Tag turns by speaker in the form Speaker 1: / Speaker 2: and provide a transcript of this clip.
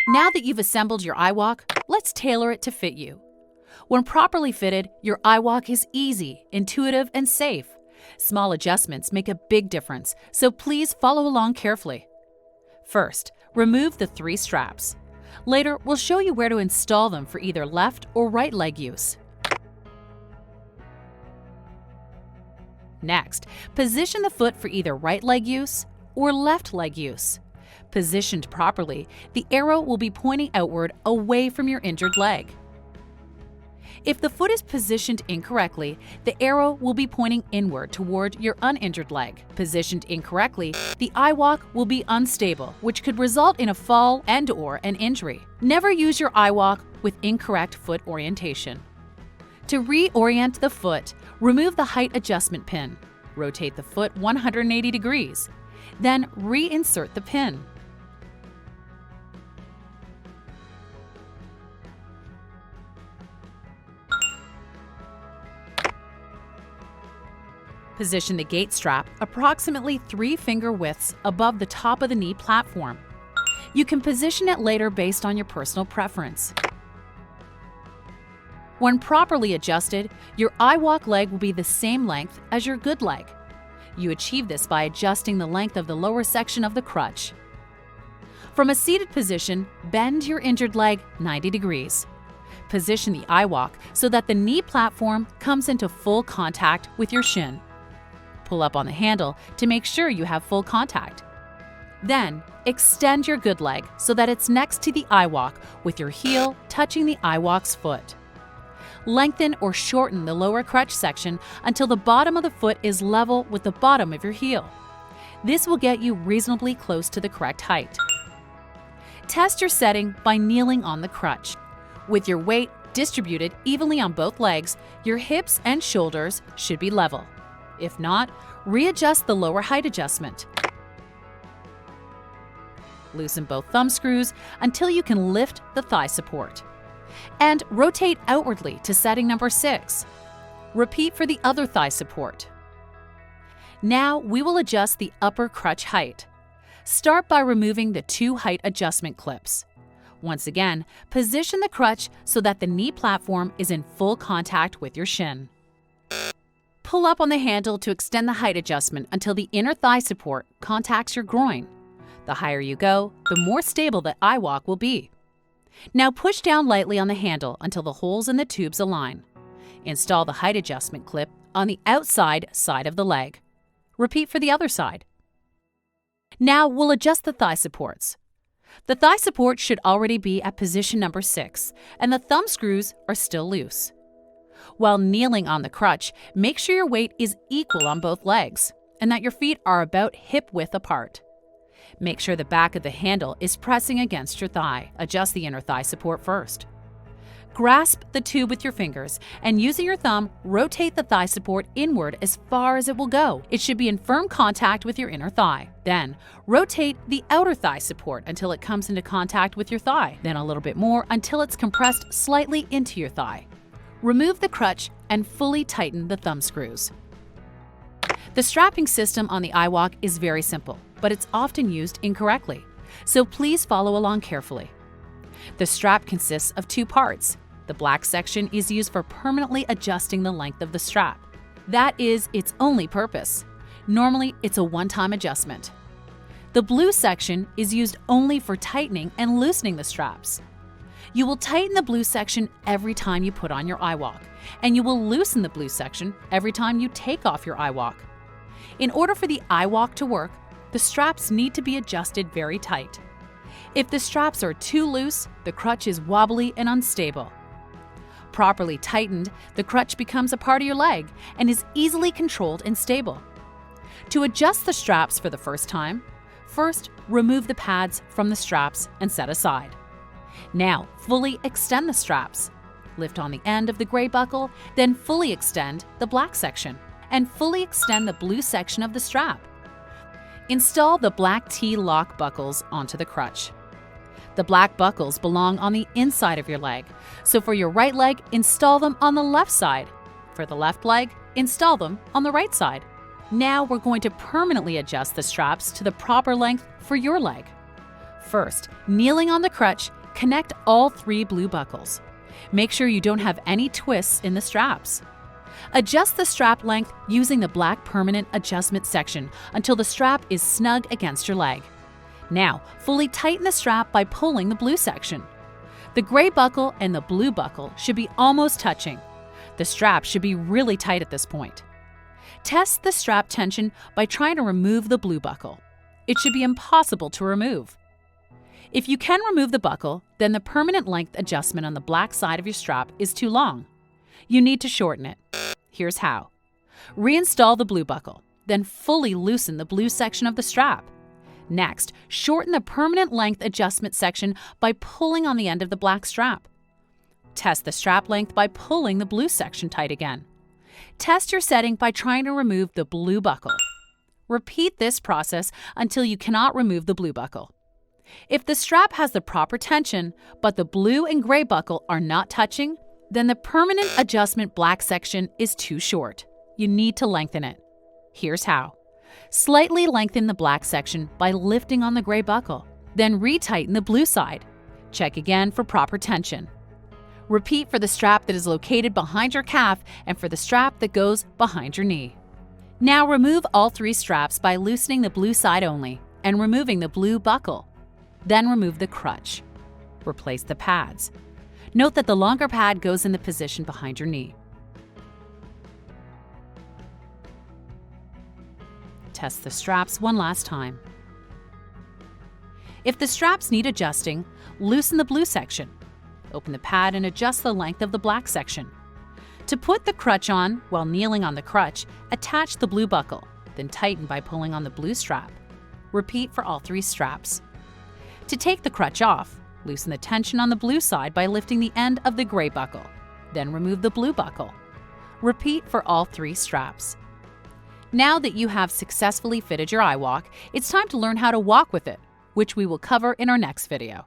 Speaker 1: Now that you've assembled your iWALK, let's tailor it to fit you. When properly fitted, your iWALK is easy, intuitive, and safe. Small adjustments make a big difference, so please follow along carefully. First, remove the 3 straps. Later, we'll show you where to install them for either left or right leg use. Next, position the foot for either right leg use or left leg use. Positioned properly, the arrow will be pointing outward away from your injured leg. If the foot is positioned incorrectly, the arrow will be pointing inward toward your uninjured leg. Positioned incorrectly, the iWALK will be unstable, which could result in a fall and/or an injury. Never use your iWALK with incorrect foot orientation. To reorient the foot, remove the height adjustment pin. Rotate the foot 180 degrees. Then reinsert the pin. Position the gait strap approximately 3 finger widths above the top of the knee platform. You can position it later based on your personal preference. When properly adjusted, your iWALK leg will be the same length as your good leg. You achieve this by adjusting the length of the lower section of the crutch. From a seated position, bend your injured leg 90 degrees. Position the iWALK so that the knee platform comes into full contact with your shin. Pull up on the handle to make sure you have full contact. Then, extend your good leg so that it's next to the iWALK with your heel touching the iWALK's foot. Lengthen or shorten the lower crutch section until the bottom of the foot is level with the bottom of your heel. This will get you reasonably close to the correct height. Test your setting by kneeling on the crutch. With your weight distributed evenly on both legs, your hips and shoulders should be level. If not, readjust the lower height adjustment. Loosen both thumb screws until you can lift the thigh support. And rotate outwardly to setting number 6. Repeat for the other thigh support. Now we will adjust the upper crutch height. Start by removing the 2 height adjustment clips. Once again, position the crutch so that the knee platform is in full contact with your shin. Pull up on the handle to extend the height adjustment until the inner thigh support contacts your groin. The higher you go, the more stable the iWALK will be. Now push down lightly on the handle until the holes in the tubes align. Install the height adjustment clip on the outside side of the leg. Repeat for the other side. Now we'll adjust the thigh supports. The thigh support should already be at position number 6, and the thumb screws are still loose. While kneeling on the crutch, make sure your weight is equal on both legs and that your feet are about hip width apart. Make sure the back of the handle is pressing against your thigh. Adjust the inner thigh support first. Grasp the tube with your fingers and using your thumb, rotate the thigh support inward as far as it will go. It should be in firm contact with your inner thigh. Then, rotate the outer thigh support until it comes into contact with your thigh. Then a little bit more until it's compressed slightly into your thigh. Remove the crutch and fully tighten the thumb screws. The strapping system on the iWALK is very simple, but it's often used incorrectly, so please follow along carefully. The strap consists of 2 parts. The black section is used for permanently adjusting the length of the strap. That is its only purpose. Normally, it's a one-time adjustment. The blue section is used only for tightening and loosening the straps. You will tighten the blue section every time you put on your iWALK, and you will loosen the blue section every time you take off your iWALK. In order for the iWALK to work, the straps need to be adjusted very tight. If the straps are too loose, the crutch is wobbly and unstable. Properly tightened, the crutch becomes a part of your leg and is easily controlled and stable. To adjust the straps for the first time, first remove the pads from the straps and set aside. Now, fully extend the straps. Lift on the end of the gray buckle, then fully extend the black section, and fully extend the blue section of the strap. Install the black T-lock buckles onto the crutch. The black buckles belong on the inside of your leg, so for your right leg, install them on the left side. For the left leg, install them on the right side. Now we're going to permanently adjust the straps to the proper length for your leg. First, kneeling on the crutch, connect all 3 blue buckles. Make sure you don't have any twists in the straps. Adjust the strap length using the black permanent adjustment section until the strap is snug against your leg. Now, fully tighten the strap by pulling the blue section. The gray buckle and the blue buckle should be almost touching. The strap should be really tight at this point. Test the strap tension by trying to remove the blue buckle. It should be impossible to remove. If you can remove the buckle, then the permanent length adjustment on the black side of your strap is too long. You need to shorten it. Here's how. Reinstall the blue buckle, then fully loosen the blue section of the strap. Next, shorten the permanent length adjustment section by pulling on the end of the black strap. Test the strap length by pulling the blue section tight again. Test your setting by trying to remove the blue buckle. Repeat this process until you cannot remove the blue buckle. If the strap has the proper tension, but the blue and gray buckle are not touching, then the permanent adjustment black section is too short. You need to lengthen it. Here's how. Slightly lengthen the black section by lifting on the gray buckle, then retighten the blue side. Check again for proper tension. Repeat for the strap that is located behind your calf and for the strap that goes behind your knee. Now remove all 3 straps by loosening the blue side only and removing the blue buckle. Then remove the crutch. Replace the pads. Note that the longer pad goes in the position behind your knee. Test the straps one last time. If the straps need adjusting, loosen the blue section. Open the pad and adjust the length of the black section. To put the crutch on while kneeling on the crutch, attach the blue buckle, then tighten by pulling on the blue strap. Repeat for all 3 straps. To take the crutch off, loosen the tension on the blue side by lifting the end of the gray buckle, then remove the blue buckle. Repeat for all 3 straps. Now that you have successfully fitted your iWALK, it's time to learn how to walk with it, which we will cover in our next video.